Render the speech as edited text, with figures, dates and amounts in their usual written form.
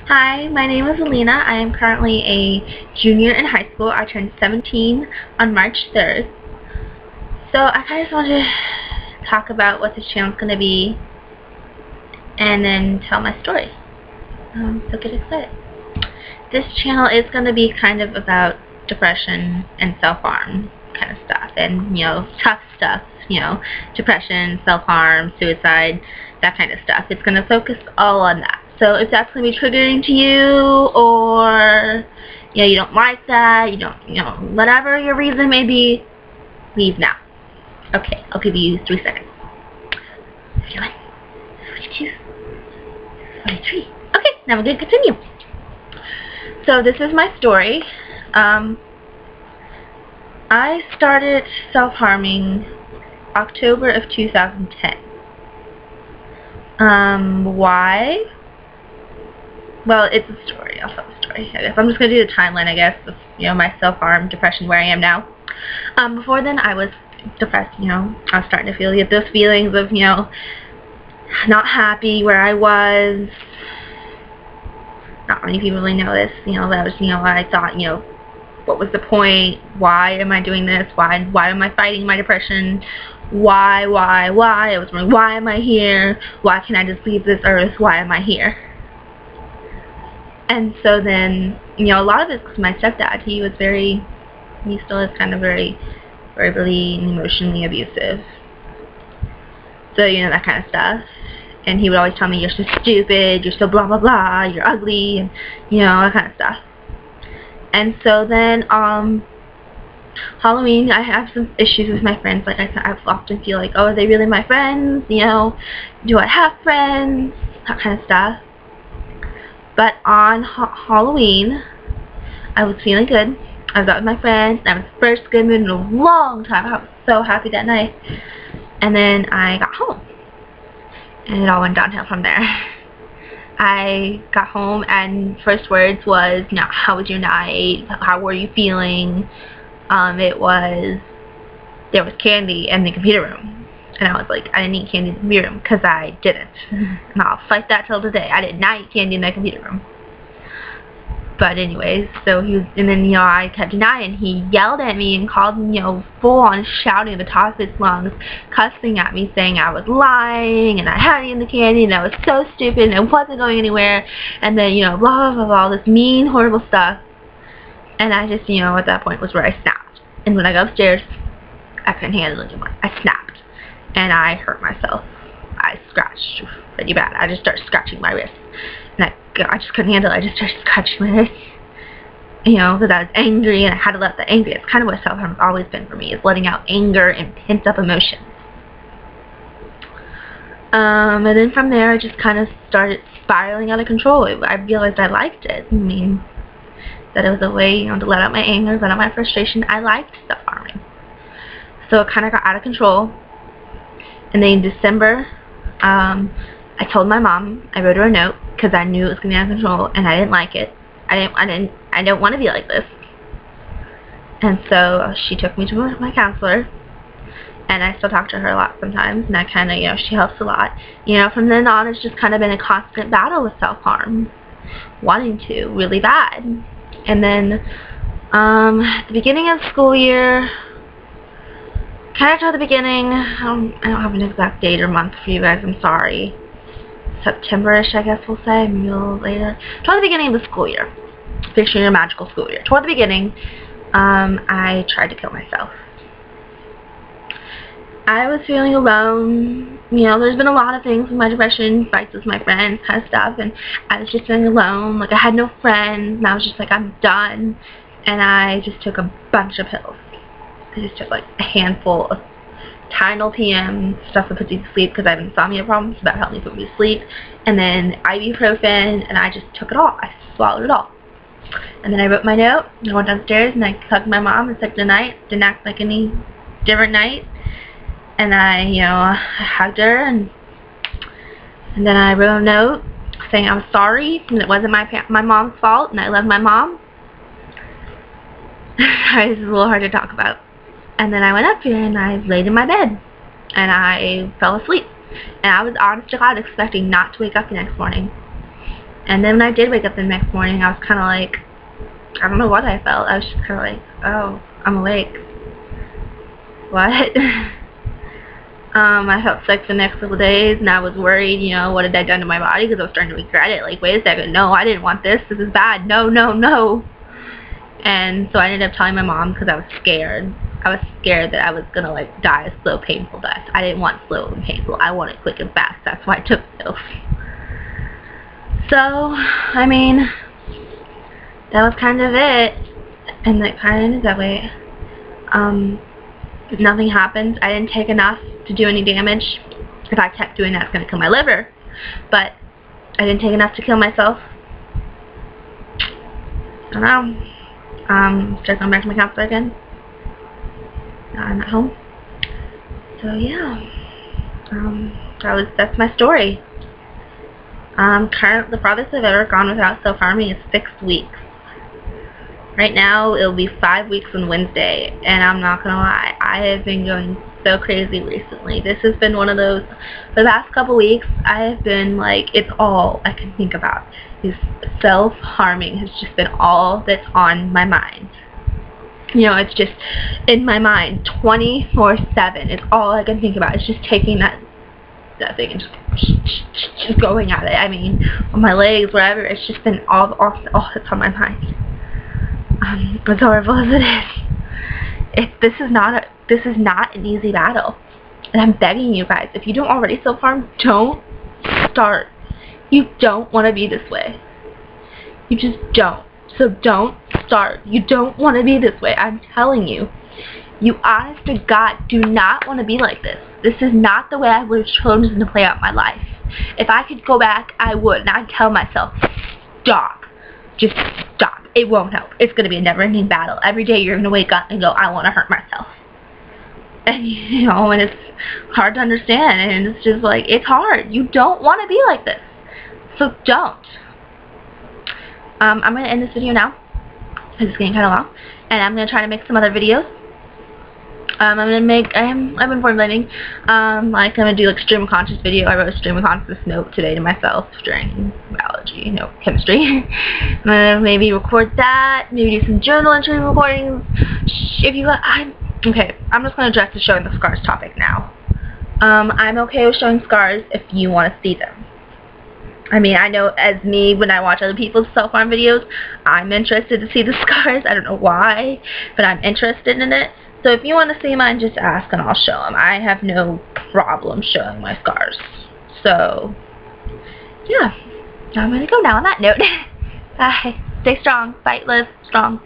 Hi, my name is Alina. I am currently a junior in high school. I turned 17 on March 3rd. So I kind of just wanted to talk about what this channel is going to be and then tell my story. So get excited. This channel is going to be kind of about depression and self-harm kind of stuff, and tough stuff, depression, self-harm, suicide, that kind of stuff. It's going to focus all on that. So if that's going to be triggering to you, or you don't like that, whatever your reason may be, leave now. Okay, I'll give you 3 seconds. 51, 52, 43. Okay, now we're going to continue. So this is my story. I started self-harming October of 2010. Why? Well, it's a story. I'll tell the story, I guess. I'm just going to do the timeline, I guess, of, my self-harm, depression, where I am now. Before then, I was depressed, I was starting to get those feelings of, not happy where I was. Not many people really know this, that was, I thought, what was the point? Why am I doing this? Why am I fighting my depression? Why? I was wondering, why am I here? Why can't I just leave this earth? Why am I here? And so then, a lot of it's because my stepdad, he still is kind of very verbally and emotionally abusive. So, that kind of stuff. And he would always tell me, you're so stupid, you're so blah blah blah, you're ugly, and, that kind of stuff. And so then, Halloween, I have some issues with my friends. Like, I often feel like, oh, are they really my friends? Do I have friends? That kind of stuff. But on Halloween, I was feeling good. I was out with my friends. I was the first good mood in a long time. I was so happy that night. And then I got home. And it all went downhill from there. I got home and first words was, how was your night? How were you feeling? There was candy in the computer room. And I was like, I didn't eat candy in the computer room, because I didn't. And I'll fight that till today. I did not eat candy in the computer room. But anyways, so and then, I kept denying. He yelled at me and called me, full on shouting at the top of his lungs, cussing at me, saying I was lying, and I had eaten the candy, and I was so stupid, and I wasn't going anywhere, and then, blah, blah, blah, blah, all this mean, horrible stuff. And I just, at that point was where I snapped. And when I got upstairs, I couldn't handle it anymore. I snapped. And I hurt myself. I scratched pretty bad. I just started scratching my wrist. And I just couldn't handle it. I just started scratching my wrist. Because I was angry and I had to let the anger. It's kind of what self-harm has always been for me, is letting out anger and pent-up emotions. And then from there, I just kind of started spiraling out of control. I realized I liked it. I mean, that it was a way, to let out my anger, let out my frustration. I liked self-harming. So it kind of got out of control. And then in December, I told my mom. I wrote her a note because I knew it was going to be out of control, and I didn't like it. I don't want to be like this. And so she took me to my counselor, and I still talk to her a lot sometimes, and I kind of, she helps a lot. From then on, it's just kind of been a constant battle with self-harm, wanting to really bad. And then at the beginning of the school year, kind of toward the beginning, I don't have an exact date or month for you guys, I'm sorry. September-ish, I guess we'll say, maybe a little later. Toward the beginning of the school year. Picture your magical school year. Toward the beginning, I tried to kill myself. I was feeling alone. There's been a lot of things with my depression, fights with my friends, kind of stuff, and I was just feeling alone. Like, I had no friends, and I was just like, I'm done. And I just took a bunch of pills. I just took like a handful of Tylenol PM, stuff that puts you to sleep because I have insomnia problems, so that helped me put me to sleep. And then ibuprofen, and I just took it all. I swallowed it all. And then I wrote my note, and I went downstairs, and I hugged my mom and said goodnight. Didn't act like any different night. And I hugged her, and then I wrote a note saying I was sorry, and it wasn't my mom's fault, and I love my mom. Sorry, this is a little hard to talk about. And then I went up here and I laid in my bed and I fell asleep. And I was honest to God expecting not to wake up the next morning. And then when I did wake up the next morning, I was kind of like, I don't know what I felt. I was just kind of like, oh, I'm awake. What? I felt sick for the next couple of days, and I was worried, you know, what had I done to my body, because I was starting to regret it. Like, wait a second, no, I didn't want this. This is bad. No, no, no. And so I ended up telling my mom because I was scared. I was scared that I was going to, like, die a slow, painful death. I didn't want slow and painful. I wanted quick and fast. That's why I took pills. So, I mean, that was kind of it. And that kind of ended that way. Nothing happened. I didn't take enough to do any damage. If I kept doing that, it's going to kill my liver. But I didn't take enough to kill myself. I don't know. Start going back to my counselor again. I'm at home. So yeah. That's my story. The farthest I've ever gone without self-harming is 6 weeks. Right now, it'll be 5 weeks on Wednesday, and I'm not gonna lie, I have been going so crazy recently. This has been one of those, for the last couple weeks, I have been like, it's all I can think about. Is self-harming has just been all that's on my mind. You know, it's just in my mind 24/7. It's all I can think about. It's just taking that thing and just going at it. I mean, on my legs, wherever. It's just been all that's on my mind. As horrible as it is, this is not an easy battle, and I'm begging you guys, if you don't already self-harm, don't start. You don't want to be this way. You just don't. So don't start. You don't want to be this way. I'm telling you. You honest to God do not want to be like this. This is not the way I would have chosen to play out my life. If I could go back, I would, and I'd tell myself, stop. Just stop. It won't help. It's going to be a never-ending battle. Every day you're going to wake up and go, I want to hurt myself. And, you know, and it's hard to understand. And it's just like, it's hard. You don't want to be like this. So don't. I'm going to end this video now, because it's getting kind of long. And I'm going to try to make some other videos. I've been formulating, I'm going to do like stream of conscious video. I wrote a stream of conscious note today to myself during biology, chemistry. I'm going to maybe record that, maybe do some journal entry recordings. Okay, I'm just going to address the showing the scars topic now. I'm okay with showing scars if you want to see them. I mean, I know as me, when I watch other people's self-harm videos, I'm interested to see the scars. I don't know why, but I'm interested in it. So if you want to see mine, just ask and I'll show them. I have no problem showing my scars. So, yeah. I'm going to go now on that note. Bye. Stay strong. Fight, live strong.